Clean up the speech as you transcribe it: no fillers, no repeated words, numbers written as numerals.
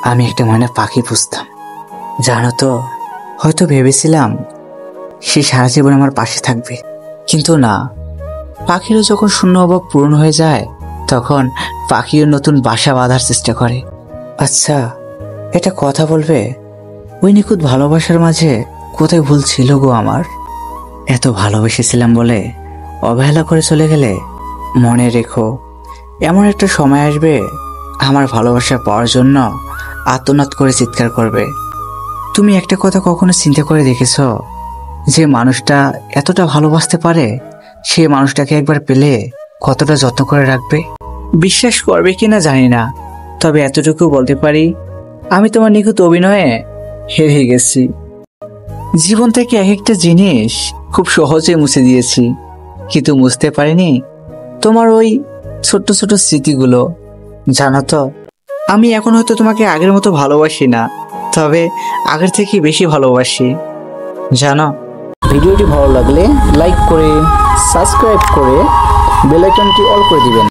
আমি একটা ময়না পাখি পুষতাম। জানো তো, হয়তো ভেবেছিলাম সে সারা জীবন আমার পাশে থাকবে, কিন্তু না। পাখিরও যখন শূন্য অভাব পূরণ হয়ে যায়, তখন পাখিও নতুন বাসা বাঁধার চেষ্টা করে। আচ্ছা, এটা কথা বলবে, ওই নিখুঁত ভালোবাসার মাঝে কোথায় ভুল ছিল গো আমার? এত ভালোবেসেছিলাম বলে অবহেলা করে চলে গেলে? মনে রেখো, এমন একটা সময় আসবে আমার ভালোবাসা পাওয়ার জন্য আর্তনাদ করে চিৎকার করবে। তুমি একটা কথা কখনো চিন্তা করে দেখেছ, যে মানুষটা এতটা ভালোবাসতে পারে, সে মানুষটাকে একবার পেলে কতটা যত্ন করে রাখবে? বিশ্বাস করবে কিনা জানি না, তবে এতটুকু বলতে পারি, আমি তোমার নিখুঁত অভিনয়ে হেরে গেছি। জীবন থেকে এক একটা জিনিস খুব সহজে মুছে দিয়েছি, কিন্তু মুছতে পারিনি তোমার ওই ছোট্ট ছোট স্মৃতিগুলো। জানো তো, আমি এখন হয়তো তোমাকে আগের মতো ভালোবাসি না, তবে আগের থেকে বেশি ভালোবাসি, জানো। ভিডিওটি ভালো লাগলে লাইক করে, সাবস্ক্রাইব করে বেল আইকনটি অল করে দিবেন।